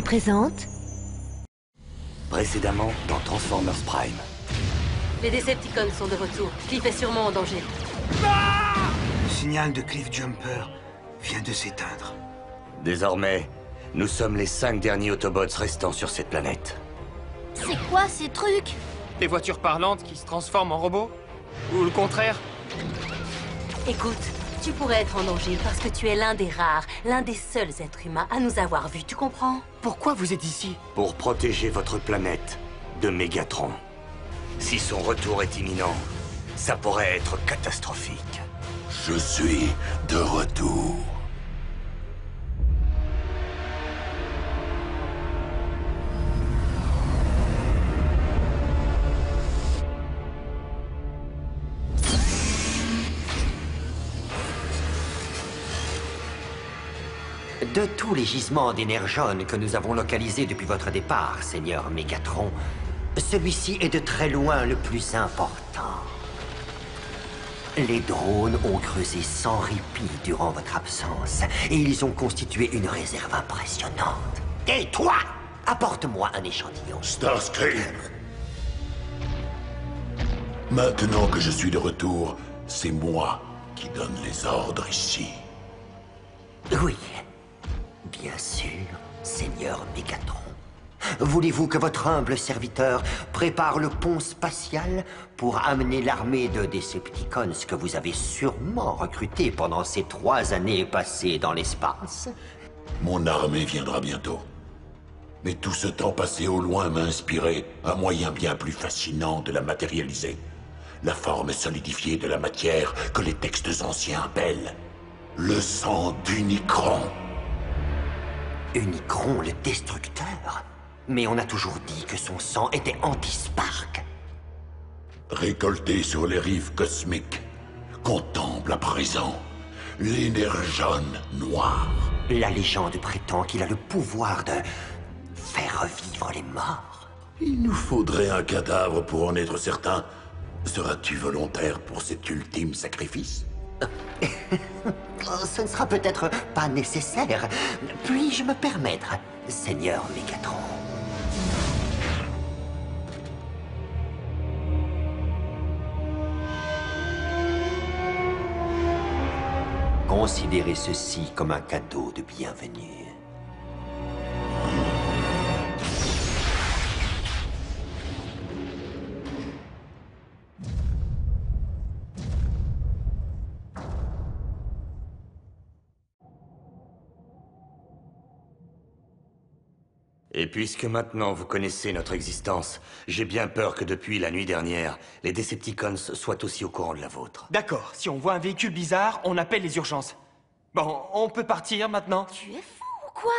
présente... Précédemment dans Transformers Prime. Les Decepticons sont de retour. Cliff est sûrement en danger. Le signal de Cliff Jumper vient de s'éteindre. Désormais, nous sommes les 5 derniers Autobots restants sur cette planète. C'est quoi ces trucs? Des voitures parlantes qui se transforment en robots? Ou le contraire? Écoute, tu pourrais être en danger parce que tu es l'un des rares, l'un des seuls êtres humains à nous avoir vus, tu comprends? Pourquoi vous êtes ici? Pour protéger votre planète de Megatron. Si son retour est imminent, ça pourrait être catastrophique. Je suis de retour. De tous les gisements d'énergone que nous avons localisés depuis votre départ, Seigneur Megatron, celui-ci est de très loin le plus important. Les drones ont creusé sans répit durant votre absence, et ils ont constitué une réserve impressionnante. Et toi, apporte-moi un échantillon. Starscream. Maintenant que je suis de retour, c'est moi qui donne les ordres ici. Oui, bien sûr, Seigneur Megatron. Voulez-vous que votre humble serviteur prépare le pont spatial pour amener l'armée de Decepticons que vous avez sûrement recrutée pendant ces 3 années passées dans l'espace? Mon armée viendra bientôt. Mais tout ce temps passé au loin m'a inspiré un moyen bien plus fascinant de la matérialiser. La forme solidifiée de la matière que les textes anciens appellent le sang d'Unicron. Unicron, le destructeur? Mais on a toujours dit que son sang était anti-Spark. Récolté sur les rives cosmiques, contemple à présent l'énergone noire. La légende prétend qu'il a le pouvoir de faire revivre les morts. Il nous faudrait un cadavre pour en être certain. Seras-tu volontaire pour cet ultime sacrifice? Ce ne sera peut-être pas nécessaire. Puis-je me permettre, Seigneur Megatron? Considérez ceci comme un cadeau de bienvenue. Et puisque maintenant vous connaissez notre existence, j'ai bien peur que depuis la nuit dernière, les Decepticons soient aussi au courant de la vôtre. D'accord, si on voit un véhicule bizarre, on appelle les urgences. Bon, on peut partir maintenant? Tu es fou ou quoi?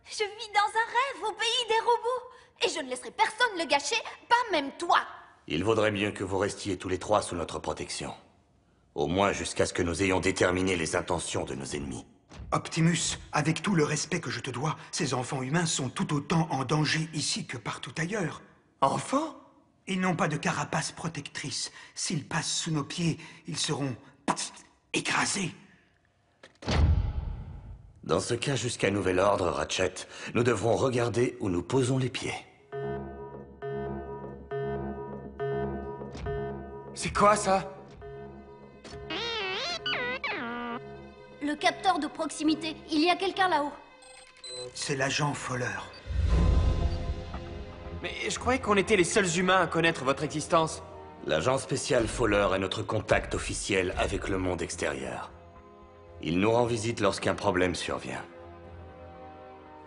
Je vis dans un rêve au pays des robots. Et je ne laisserai personne le gâcher, pas même toi. Il vaudrait mieux que vous restiez tous les 3 sous notre protection. Au moins jusqu'à ce que nous ayons déterminé les intentions de nos ennemis. Optimus, avec tout le respect que je te dois, ces enfants humains sont tout autant en danger ici que partout ailleurs. Enfants? Ils n'ont pas de carapace protectrice. S'ils passent sous nos pieds, ils seront écrasés. Dans ce cas, jusqu'à nouvel ordre, Ratchet, nous devrons regarder où nous posons les pieds. C'est quoi ça? Le capteur de proximité, il y a quelqu'un là-haut. C'est l'agent Fowler. Mais je croyais qu'on était les seuls humains à connaître votre existence. L'agent spécial Fowler est notre contact officiel avec le monde extérieur. Il nous rend visite lorsqu'un problème survient.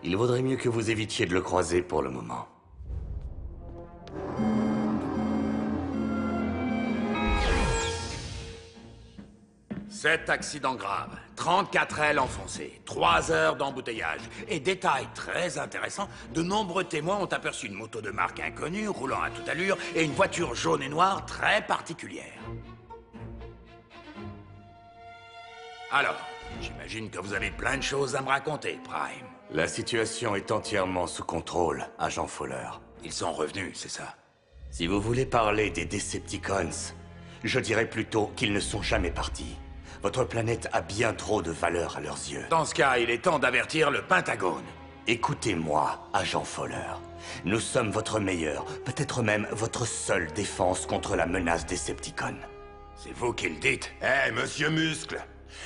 Il vaudrait mieux que vous évitiez de le croiser pour le moment. Sept accidents graves, 34 ailes enfoncées, 3 heures d'embouteillage. Et détail très intéressant, de nombreux témoins ont aperçu une moto de marque inconnue roulant à toute allure et une voiture jaune et noire très particulière. Alors, j'imagine que vous avez plein de choses à me raconter, Prime. La situation est entièrement sous contrôle, agent Fowler. Ils sont revenus, c'est ça? Si vous voulez parler des Decepticons, je dirais plutôt qu'ils ne sont jamais partis. Votre planète a bien trop de valeur à leurs yeux. Dans ce cas, il est temps d'avertir le Pentagone. Écoutez-moi, agent Fowler. Nous sommes votre meilleure, peut-être même votre seule défense contre la menace Decepticon. C'est vous qui le dites. Hé, monsieur Muscle,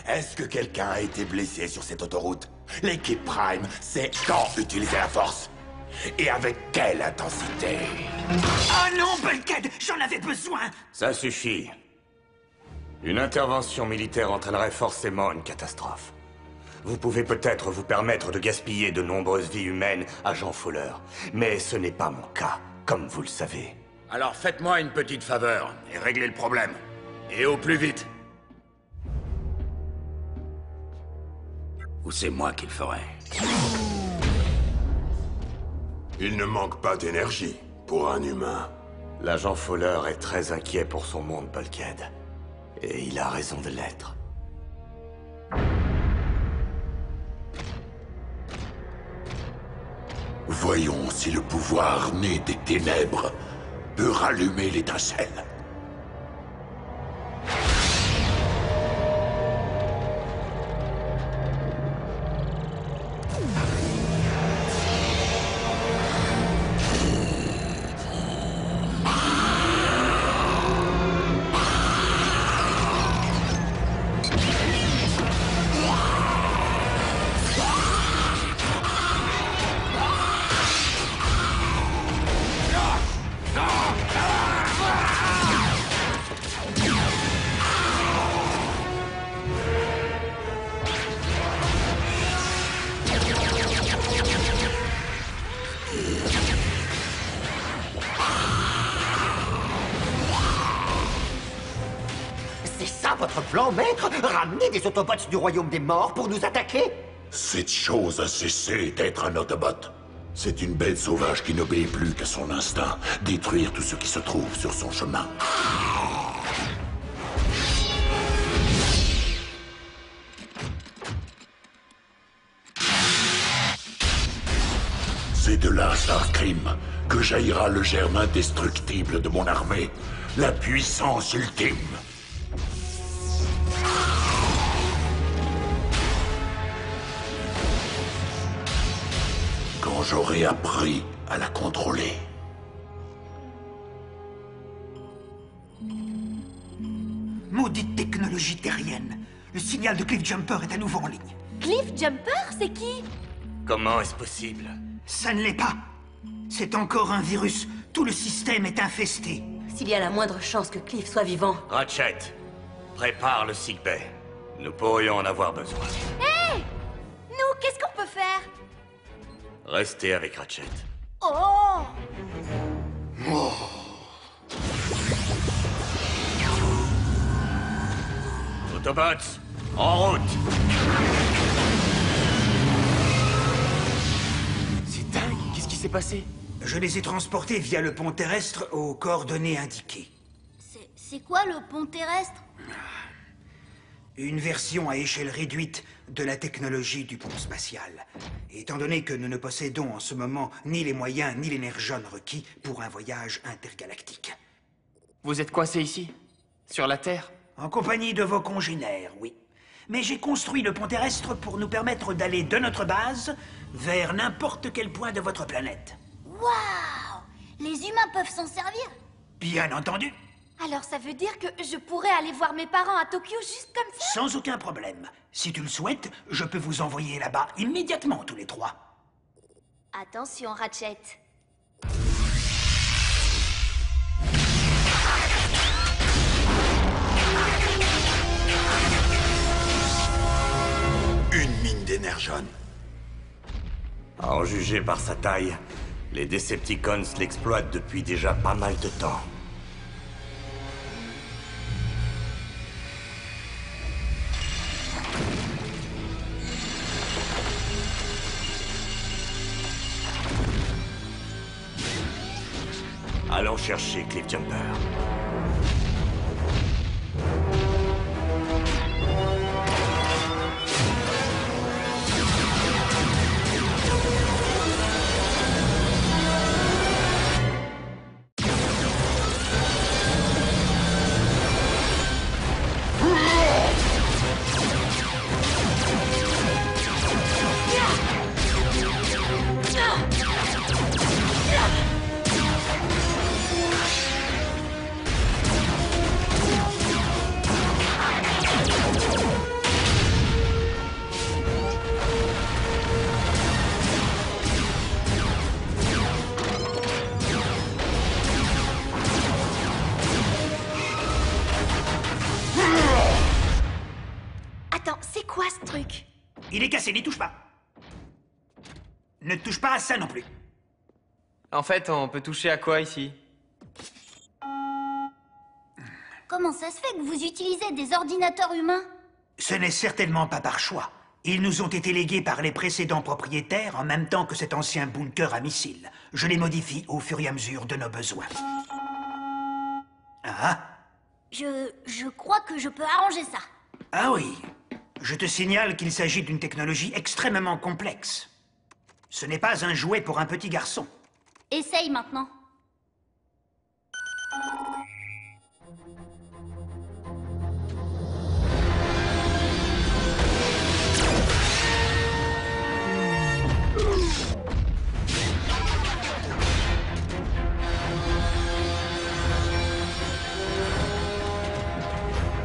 est-ce que quelqu'un a été blessé sur cette autoroute? L'équipe Prime sait quand utiliser la force. Et avec quelle intensité? Ah non, Bulkhead, j'en avais besoin! Ça suffit. Une intervention militaire entraînerait forcément une catastrophe. Vous pouvez peut-être vous permettre de gaspiller de nombreuses vies humaines, agent Fowler, mais ce n'est pas mon cas, comme vous le savez. Alors faites-moi une petite faveur et réglez le problème. Et au plus vite. Ou c'est moi qui le ferai. Il ne manque pas d'énergie pour un humain. L'agent Fowler est très inquiet pour son monde, Bulkhead. Et il a raison de l'être. Voyons si le pouvoir né des ténèbres peut rallumer l'étincelle. C'est ça votre plan, maître? Ramener des Autobots du royaume des morts pour nous attaquer? Cette chose a cessé d'être un Autobot. C'est une bête sauvage qui n'obéit plus qu'à son instinct, détruire tout ce qui se trouve sur son chemin. C'est de là, Starscream, que jaillira le germe indestructible de mon armée, la puissance ultime. Quand j'aurai appris à la contrôler. Maudite technologie terrienne. Le signal de Cliff Jumper est à nouveau en ligne. Cliff Jumper, c'est qui? Comment est-ce possible? Ça ne l'est pas. C'est encore un virus. Tout le système est infesté. S'il y a la moindre chance que Cliff soit vivant... Ratchet, prépare le sickbay. Nous pourrions en avoir besoin. Hé! Nous, qu'est-ce qu'on peut faire? Restez avec Ratchet. Oh! Autobots, en route! C'est dingue, qu'est-ce qui s'est passé? Je les ai transportés via le pont terrestre aux coordonnées indiquées. C'est quoi le pont terrestre? Une version à échelle réduite de la technologie du pont spatial. Étant donné que nous ne possédons en ce moment ni les moyens ni l'énergone requis pour un voyage intergalactique. Vous êtes coincé ici? Sur la Terre? En compagnie de vos congénères, oui. Mais j'ai construit le pont terrestre pour nous permettre d'aller de notre base vers n'importe quel point de votre planète. Waouh! Les humains peuvent s'en servir? Bien entendu. Alors ça veut dire que je pourrais aller voir mes parents à Tokyo juste comme ça? Sans aucun problème. Si tu le souhaites, je peux vous envoyer là-bas immédiatement tous les trois. Attention, Ratchet. Une mine d'énergone. À en juger par sa taille, les Decepticons l'exploitent depuis déjà pas mal de temps. Allons chercher Cliff Jumper. quoi ce truc? Il est cassé, n'y touche pas. Ne touche pas à ça non plus. En fait, on peut toucher à quoi ici? Comment ça se fait que vous utilisez des ordinateurs humains? Ce n'est certainement pas par choix. Ils nous ont été légués par les précédents propriétaires en même temps que cet ancien bunker à missiles. Je les modifie au fur et à mesure de nos besoins. Ah? Je crois que je peux arranger ça. Ah oui. Je te signale qu'il s'agit d'une technologie extrêmement complexe. Ce n'est pas un jouet pour un petit garçon. Essaye maintenant.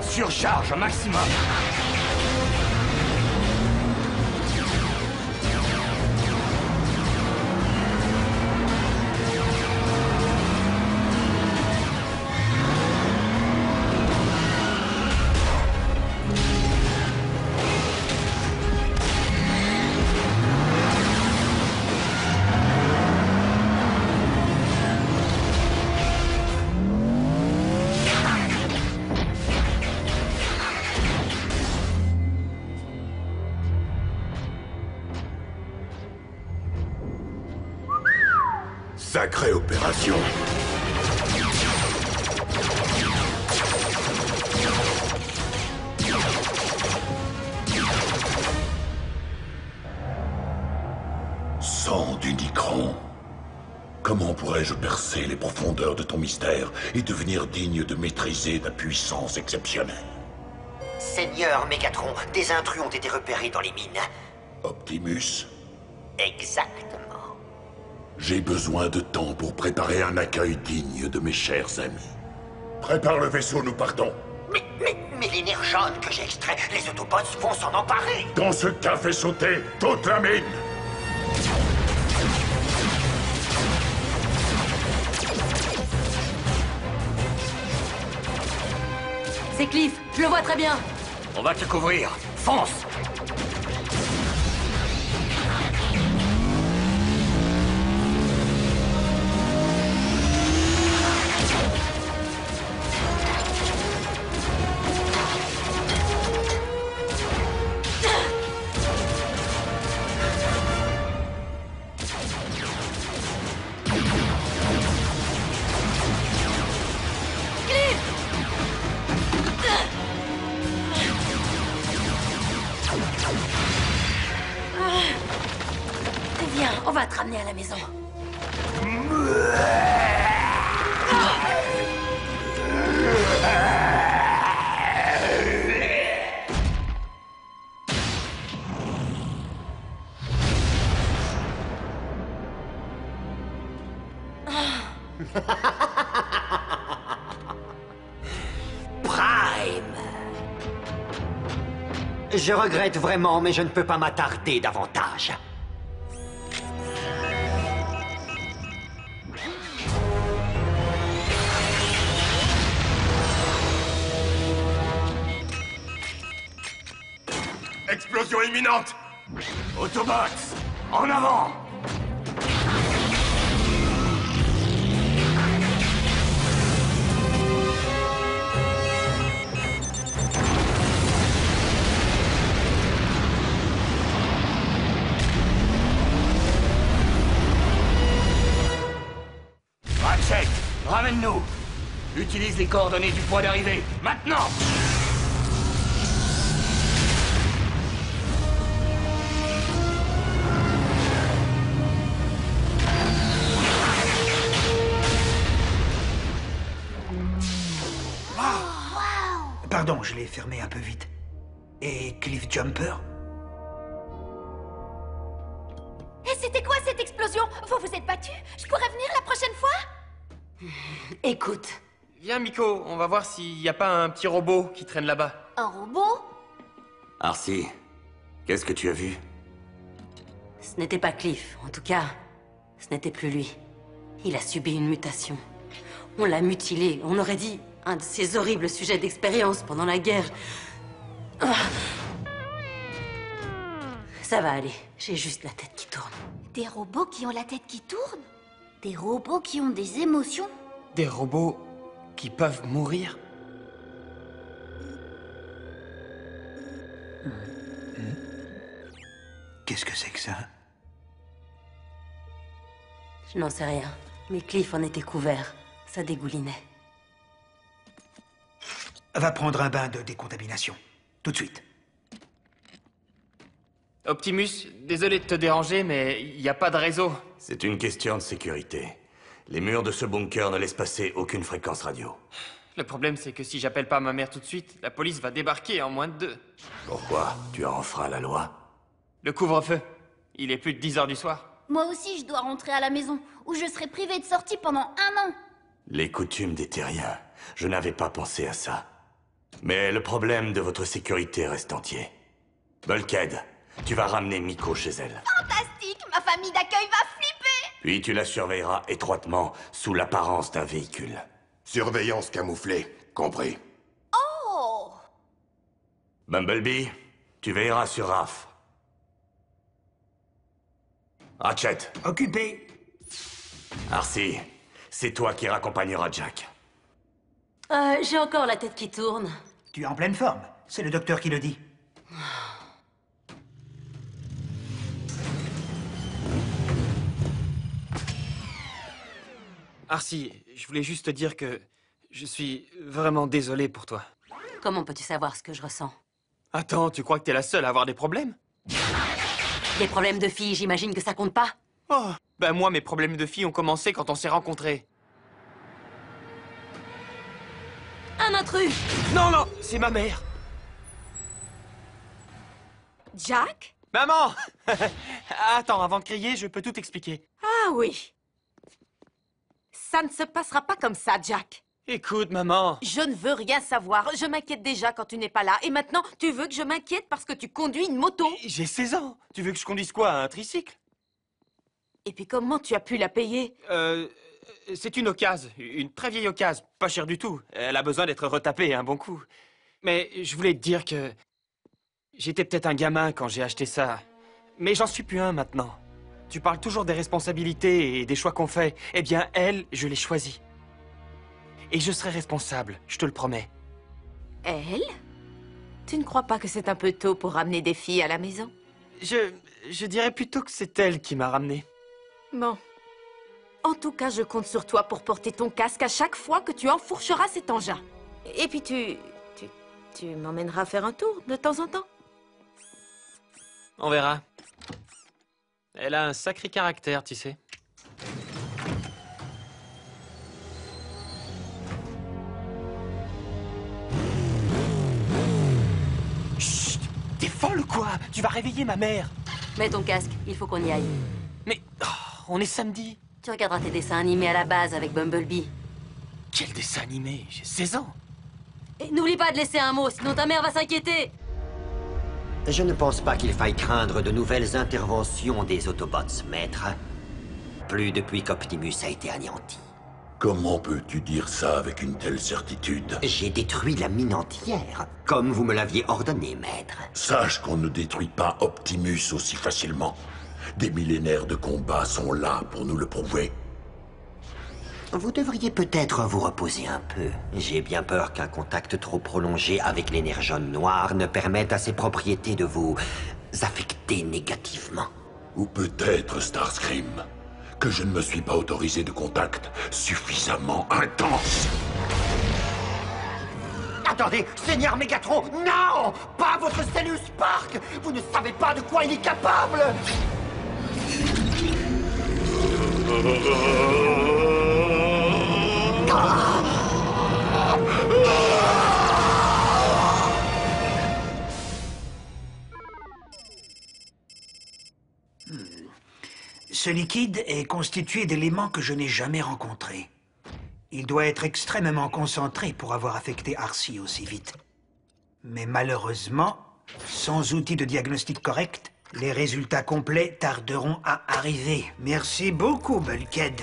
Surcharge au maximum. Sacrée opération. Sang d'Unicron. Comment pourrais-je percer les profondeurs de ton mystère et devenir digne de maîtriser ta puissance exceptionnelle? Seigneur Mégatron, des intrus ont été repérés dans les mines. Optimus, Exactement. j'ai besoin de temps pour préparer un accueil digne de mes chers amis. Prépare le vaisseau, nous partons. Mais l'énergone que j'ai extrait, les Autobots vont s'en emparer. Dans ce cas, fais sauter toute la mine. C'est Cliff, je le vois très bien. On va te couvrir. Fonce! Viens, on va te ramener à la maison. Prime! Je regrette vraiment, mais je ne peux pas m'attarder davantage. Explosion imminente! Autobots, en avant! Ratchet, ramène-nous! Utilise les coordonnées du point d'arrivée, maintenant! Pardon, je l'ai fermé un peu vite. Et Cliff Jumper? Et c'était quoi cette explosion? Vous vous êtes battus? Je pourrais venir la prochaine fois? Écoute, Viens, Miko, on va voir s'il n'y a pas un petit robot qui traîne là-bas. Un robot? Arcee, qu'est-ce que tu as vu? ce n'était pas Cliff. En tout cas, ce n'était plus lui. Il a subi une mutation. On l'a mutilé. On aurait dit un de ces horribles sujets d'expérience pendant la guerre. Ça va aller, j'ai juste la tête qui tourne. Des robots qui ont la tête qui tourne? Des robots qui ont des émotions? Des robots qui peuvent mourir? Qu'est-ce que c'est que ça? Je n'en sais rien, mais Cliff en était couvert. Ça dégoulinait. Va prendre un bain de décontamination. Tout de suite. Optimus, désolé de te déranger, mais il n'y a pas de réseau. C'est une question de sécurité. Les murs de ce bunker ne laissent passer aucune fréquence radio. Le problème, c'est que si j'appelle pas ma mère tout de suite, la police va débarquer en moins de 2. Pourquoi? Tu as enfreint la loi? Le couvre-feu. Il est plus de 10 heures du soir. Moi aussi, je dois rentrer à la maison, où je serai privée de sortie pendant 1 an. Les coutumes des terriens. Je n'avais pas pensé à ça. Mais le problème de votre sécurité reste entier. Bulkhead, tu vas ramener Miko chez elle. Fantastique, ma famille d'accueil va flipper. Puis tu la surveilleras étroitement sous l'apparence d'un véhicule. Surveillance camouflée, compris. Oh! Bumblebee, tu veilleras sur Raph. Ratchet, Occupé. Arcee, c'est toi qui raccompagneras Jack. J'ai encore la tête qui tourne. Tu es en pleine forme. C'est le docteur qui le dit. Arcee, je voulais juste te dire que je suis vraiment désolé pour toi. Comment peux-tu savoir ce que je ressens? Attends, tu crois que t'es la seule à avoir des problèmes? Des problèmes de filles, j'imagine que ça compte pas? Oh, ben moi, mes problèmes de filles ont commencé quand on s'est rencontrés. Un intrus! Non, non, c'est ma mère. Jack? Maman! Attends, avant de crier, je peux tout expliquer. Ah oui. Ça ne se passera pas comme ça, Jack. Écoute, maman. Je ne veux rien savoir. Je m'inquiète déjà quand tu n'es pas là. Et maintenant, tu veux que je m'inquiète parce que tu conduis une moto? J'ai 16 ans. Tu veux que je conduise quoi, un tricycle? Et puis comment tu as pu la payer? C'est une occasion. Une très vieille occasion. Pas chère du tout. Elle a besoin d'être retapée un bon coup. Mais je voulais te dire que... J'étais peut-être un gamin quand j'ai acheté ça. Mais j'en suis plus un maintenant. Tu parles toujours des responsabilités et des choix qu'on fait. Eh bien, elle, je l'ai choisie. Et je serai responsable, je te le promets. Elle? Tu ne crois pas que c'est un peu tôt pour ramener des filles à la maison? Je dirais plutôt que c'est elle qui m'a ramené. Bon. En tout cas, je compte sur toi pour porter ton casque à chaque fois que tu enfourcheras cet engin. Et puis tu m'emmèneras faire un tour de temps en temps. On verra. Elle a un sacré caractère, tu sais. Chut! T'es folle ou quoi? Tu vas réveiller ma mère. Mets ton casque, il faut qu'on y aille. Mais on est samedi. Tu regarderas tes dessins animés à la base avec Bumblebee. Quel dessin animé? J'ai 16 ans. Et n'oublie pas de laisser un mot, sinon ta mère va s'inquiéter. Je ne pense pas qu'il faille craindre de nouvelles interventions des Autobots, maître. Plus depuis qu'Optimus a été anéanti. Comment peux-tu dire ça avec une telle certitude? J'ai détruit la mine entière, comme vous me l'aviez ordonné, maître. Sache qu'on ne détruit pas Optimus aussi facilement. Des millénaires de combats sont là pour nous le prouver. Vous devriez peut-être vous reposer un peu. J'ai bien peur qu'un contact trop prolongé avec l'énergone noire ne permette à ses propriétés de vous affecter négativement. Ou peut-être, Starscream, que je ne me suis pas autorisé de contact suffisamment intense. Attendez, Seigneur Megatron, non! Pas votre Stellus Park! Vous ne savez pas de quoi il est capable! Ce liquide est constitué d'éléments que je n'ai jamais rencontrés. Il doit être extrêmement concentré pour avoir affecté Arcee aussi vite. Mais malheureusement, sans outil de diagnostic correct, les résultats complets tarderont à arriver. Merci beaucoup, Bulkhead.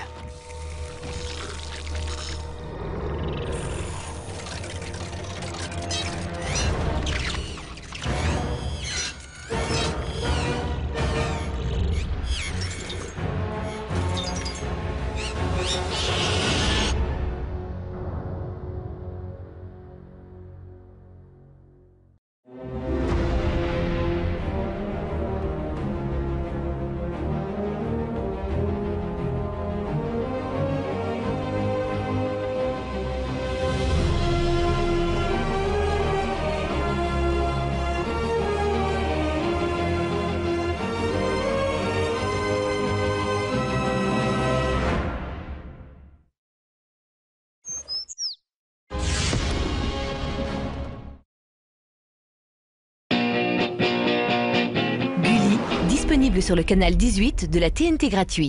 disponible sur le canal 18 de la TNT gratuit.